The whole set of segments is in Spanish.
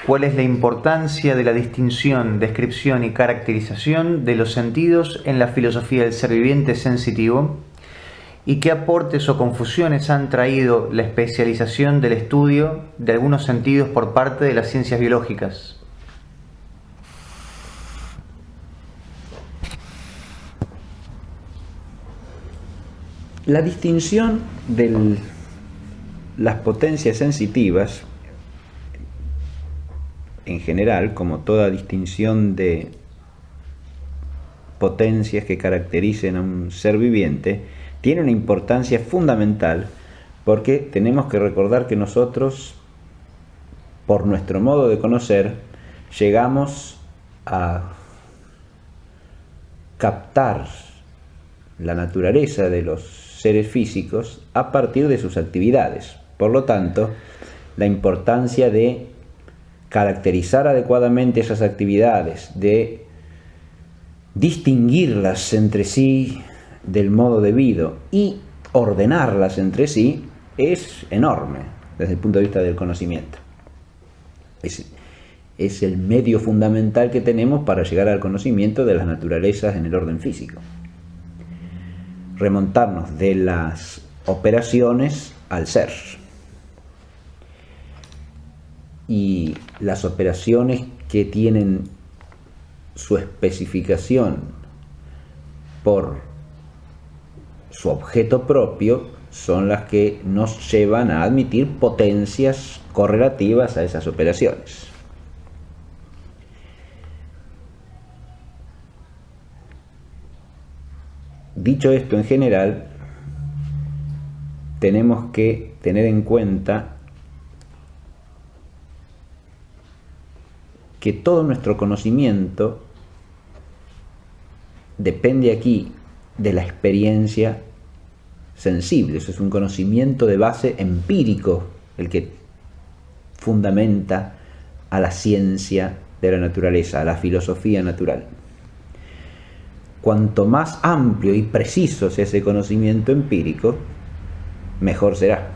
¿Cuál es la importancia de la distinción, descripción y caracterización de los sentidos en la filosofía del ser viviente sensitivo? ¿Y qué aportes o confusiones han traído la especialización del estudio de algunos sentidos por parte de las ciencias biológicas? La distinción de las potencias sensitivas, en general, como toda distinción de potencias que caractericen a un ser viviente, tiene una importancia fundamental, porque tenemos que recordar que nosotros, por nuestro modo de conocer, llegamos a captar la naturaleza de los seres físicos a partir de sus actividades. Por lo tanto, la importancia de caracterizar adecuadamente esas actividades, de distinguirlas entre sí del modo debido y ordenarlas entre sí, es enorme desde el punto de vista del conocimiento. Es el medio fundamental que tenemos para llegar al conocimiento de las naturalezas en el orden físico. Remontarnos de las operaciones al ser. Y las operaciones que tienen su especificación por su objeto propio son las que nos llevan a admitir potencias correlativas a esas operaciones. Dicho esto en general, tenemos que tener en cuenta que todo nuestro conocimiento depende aquí de la experiencia sensible. Eso es un conocimiento de base empírico, el que fundamenta a la ciencia de la naturaleza, a la filosofía natural. Cuanto más amplio y preciso sea ese conocimiento empírico, mejor será.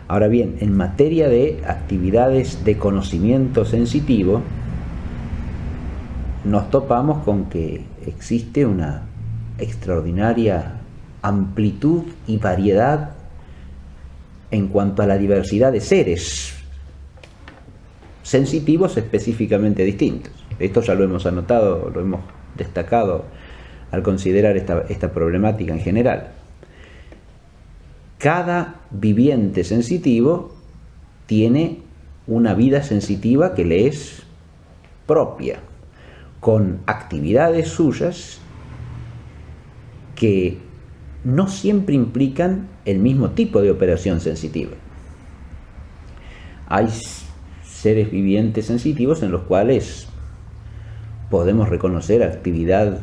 Ahora bien, en materia de actividades de conocimiento sensitivo, nos topamos con que existe una extraordinaria amplitud y variedad en cuanto a la diversidad de seres sensitivos específicamente distintos. Esto ya lo hemos anotado, lo hemos destacado al considerar esta problemática en general. Cada viviente sensitivo tiene una vida sensitiva que le es propia, con actividades suyas que no siempre implican el mismo tipo de operación sensitiva. Hay seres vivientes sensitivos en los cuales podemos reconocer actividad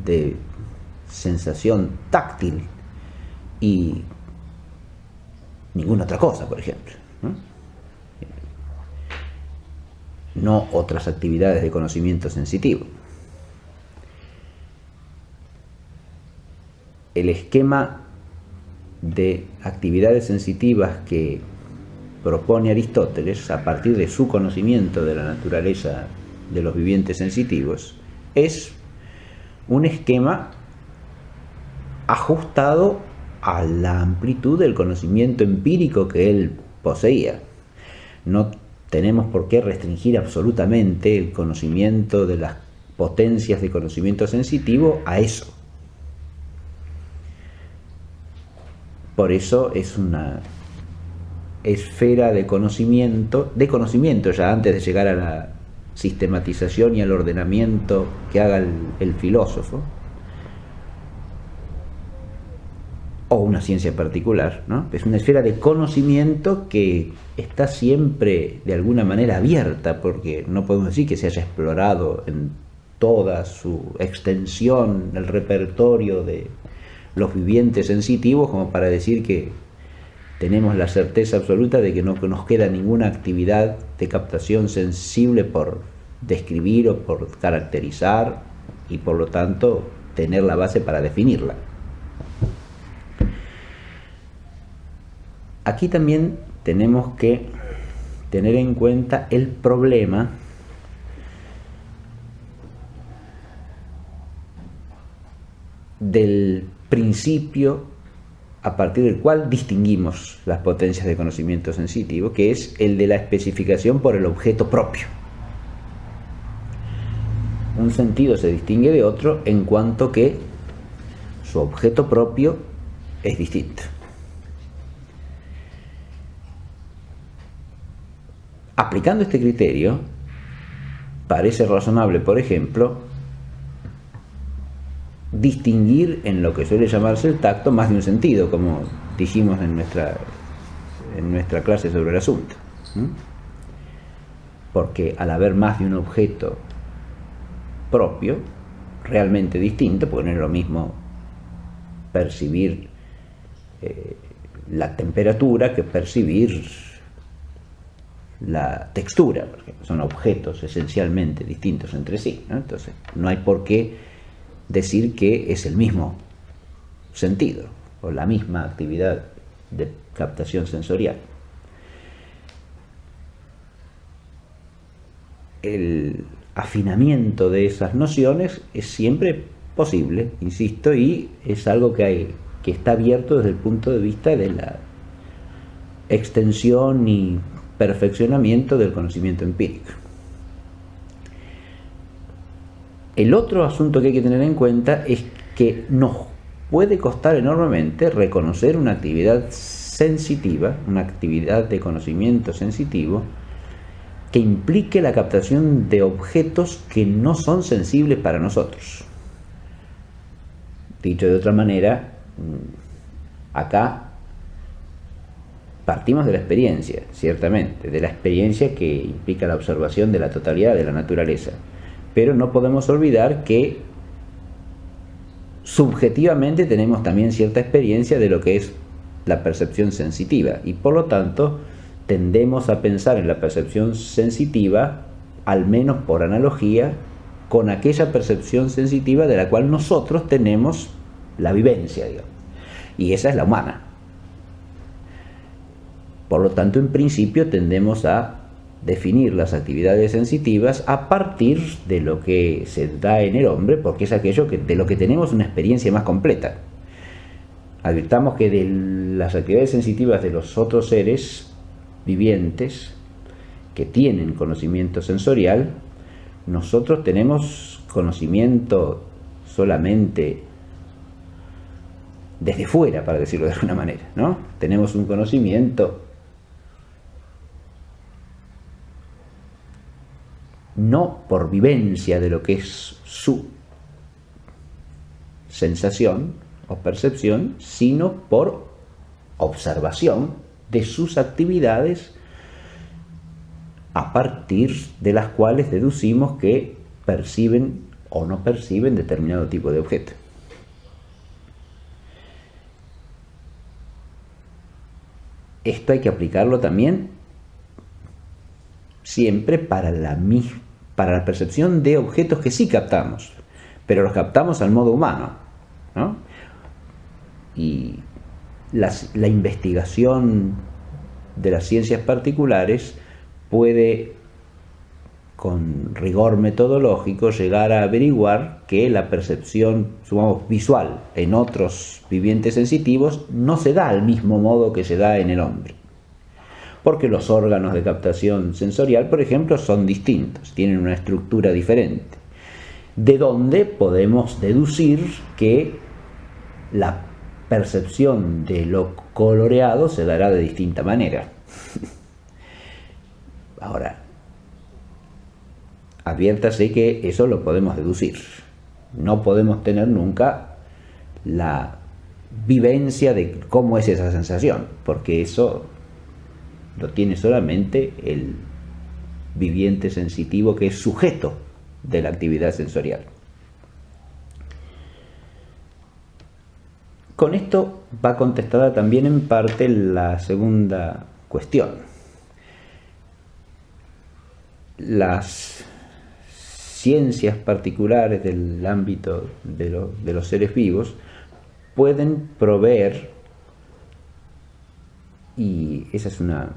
de sensación táctil y ninguna otra cosa, por ejemplo, no otras actividades de conocimiento sensitivo. El esquema de actividades sensitivas que propone Aristóteles, a partir de su conocimiento de la naturaleza de los vivientes sensitivos, es un esquema ajustado a la amplitud del conocimiento empírico que él poseía. No tenemos por qué restringir absolutamente el conocimiento de las potencias de conocimiento sensitivo a eso. Por eso es una esfera de conocimiento ya antes de llegar a la sistematización y al ordenamiento que haga el filósofo, o una ciencia particular, ¿no? Es una esfera de conocimiento que está siempre de alguna manera abierta, porque no podemos decir que se haya explorado en toda su extensión el repertorio de los vivientes sensitivos como para decir que tenemos la certeza absoluta de que no nos queda ninguna actividad de captación sensible por describir o por caracterizar, y por lo tanto tener la base para definirla. Aquí también tenemos que tener en cuenta el problema del principio a partir del cual distinguimos las potencias de conocimiento sensitivo, que es el de la especificación por el objeto propio. Un sentido se distingue de otro en cuanto que su objeto propio es distinto. Aplicando este criterio, parece razonable, por ejemplo, distinguir en lo que suele llamarse el tacto más de un sentido, como dijimos en nuestra clase sobre el asunto. Porque al haber más de un objeto propio, realmente distinto, porque no es lo mismo percibir la temperatura que percibir la textura, porque son objetos esencialmente distintos entre sí, ¿no? Entonces no hay por qué decir que es el mismo sentido o la misma actividad de captación sensorial. El afinamiento de esas nociones es siempre posible, insisto, y es algo que está abierto desde el punto de vista de la extensión y perfeccionamiento del conocimiento empírico. El otro asunto que hay que tener en cuenta es que nos puede costar enormemente reconocer una actividad sensitiva, una actividad de conocimiento sensitivo, que implique la captación de objetos que no son sensibles para nosotros. Dicho de otra manera, acá partimos de la experiencia, ciertamente, de la experiencia que implica la observación de la totalidad de la naturaleza, pero no podemos olvidar que subjetivamente tenemos también cierta experiencia de lo que es la percepción sensitiva, y por lo tanto tendemos a pensar en la percepción sensitiva, al menos por analogía, con aquella percepción sensitiva de la cual nosotros tenemos la vivencia, digamos, y esa es la humana. Por lo tanto, en principio tendemos a definir las actividades sensitivas a partir de lo que se da en el hombre, porque es aquello de lo que tenemos una experiencia más completa. Advirtamos que de las actividades sensitivas de los otros seres vivientes que tienen conocimiento sensorial, nosotros tenemos conocimiento solamente desde fuera, para decirlo de alguna manera, ¿no? Tenemos un conocimiento no por vivencia de lo que es su sensación o percepción, sino por observación de sus actividades, a partir de las cuales deducimos que perciben o no perciben determinado tipo de objeto. Esto hay que aplicarlo también siempre para la percepción de objetos que sí captamos, pero los captamos al modo humano, ¿no? Y la investigación de las ciencias particulares puede, con rigor metodológico, llegar a averiguar que la percepción, supongamos, visual en otros vivientes sensitivos no se da al mismo modo que se da en el hombre, porque los órganos de captación sensorial, por ejemplo, son distintos, tienen una estructura diferente, de donde podemos deducir que la percepción de lo coloreado se dará de distinta manera. Ahora, adviértase que eso lo podemos deducir. No podemos tener nunca la vivencia de cómo es esa sensación, porque eso lo tiene solamente el viviente sensitivo que es sujeto de la actividad sensorial. Con esto va contestada también en parte la segunda cuestión. Las ciencias particulares del ámbito de los seres vivos pueden proveer Y esa es una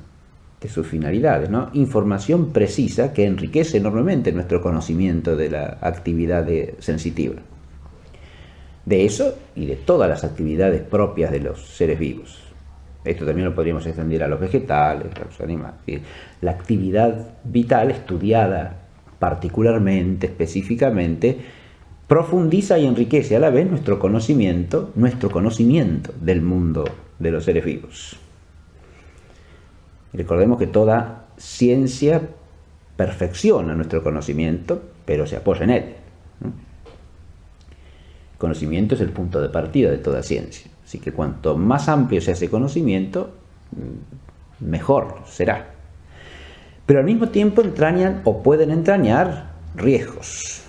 de sus finalidades, ¿no? Información precisa que enriquece enormemente nuestro conocimiento de la actividad sensitiva. De eso y de todas las actividades propias de los seres vivos. Esto también lo podríamos extender a los vegetales, a los animales. La actividad vital estudiada particularmente, específicamente, profundiza y enriquece a la vez nuestro conocimiento del mundo de los seres vivos. Recordemos que toda ciencia perfecciona nuestro conocimiento, pero se apoya en él. El conocimiento es el punto de partida de toda ciencia. Así que cuanto más amplio sea ese conocimiento, mejor será. Pero al mismo tiempo entrañan o pueden entrañar riesgos.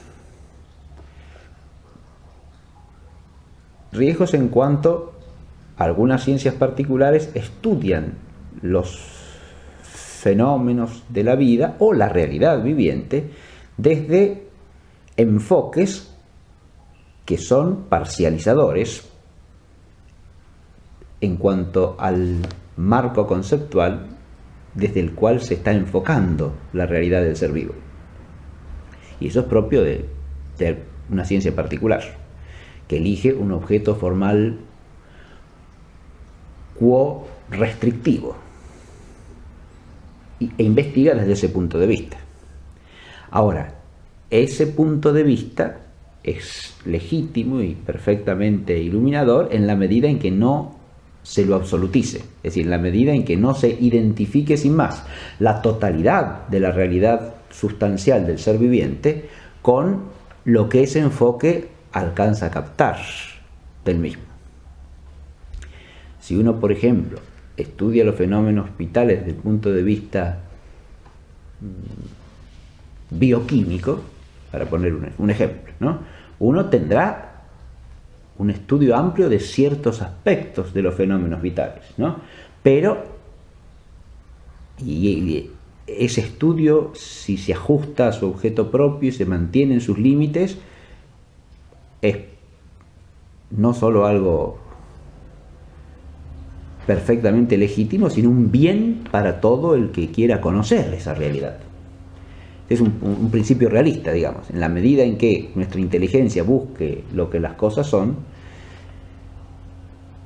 Riesgos en cuanto algunas ciencias particulares estudian los fenómenos de la vida o la realidad viviente desde enfoques que son parcializadores en cuanto al marco conceptual desde el cual se está enfocando la realidad del ser vivo. Y eso es propio de una ciencia particular, que elige un objeto formal quo restrictivo e investiga desde ese punto de vista. Ahora, ese punto de vista es legítimo y perfectamente iluminador en la medida en que no se lo absolutice, es decir, en la medida en que no se identifique sin más la totalidad de la realidad sustancial del ser viviente con lo que ese enfoque alcanza a captar del mismo. Si uno, por ejemplo, estudia los fenómenos vitales desde el punto de vista bioquímico, para poner un ejemplo, ¿no? Uno tendrá un estudio amplio de ciertos aspectos de los fenómenos vitales, ¿no? Pero y ese estudio, si se ajusta a su objeto propio y se mantiene en sus límites, es no solo algo perfectamente legítimo, sino un bien para todo el que quiera conocer esa realidad. Es un principio realista, digamos. En la medida en que nuestra inteligencia busque lo que las cosas son,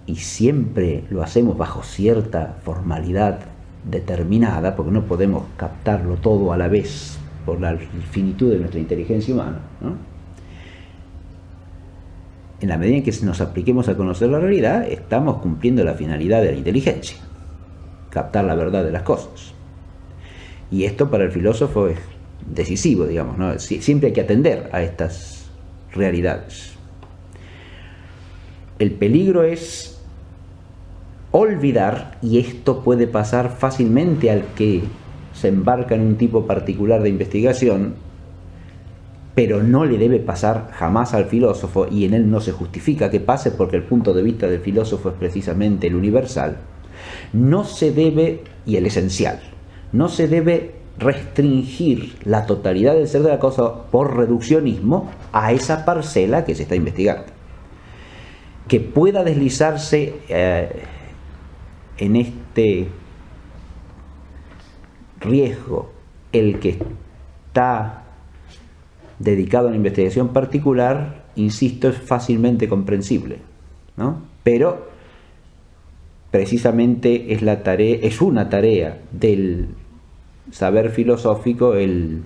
y siempre lo hacemos bajo cierta formalidad determinada, porque no podemos captarlo todo a la vez por la finitud de nuestra inteligencia humana, ¿no? En la medida en que nos apliquemos a conocer la realidad, estamos cumpliendo la finalidad de la inteligencia, captar la verdad de las cosas. Y esto para el filósofo es decisivo, digamos, ¿no? Siempre hay que atender a estas realidades. El peligro es olvidar, y esto puede pasar fácilmente al que se embarca en un tipo particular de investigación, pero no le debe pasar jamás al filósofo, y en él no se justifica que pase porque el punto de vista del filósofo es precisamente el universal. No se debe, y el esencial, no se debe restringir la totalidad del ser de la cosa por reduccionismo a esa parcela que se está investigando. Que pueda deslizarse en este riesgo el que está dedicado a una investigación particular, insisto, es fácilmente comprensible, ¿no? Pero precisamente es una tarea del saber filosófico el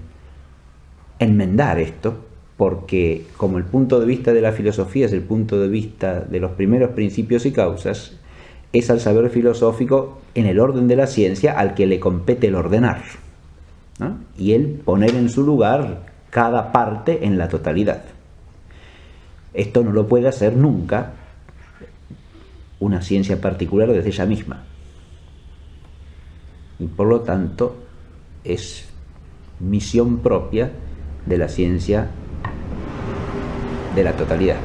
enmendar esto, porque como el punto de vista de la filosofía es el punto de vista de los primeros principios y causas, es al saber filosófico en el orden de la ciencia al que le compete el ordenar, ¿no? Y el poner en su lugar cada parte en la totalidad. Esto no lo puede hacer nunca una ciencia particular desde ella misma. Y por lo tanto es misión propia de la ciencia de la totalidad.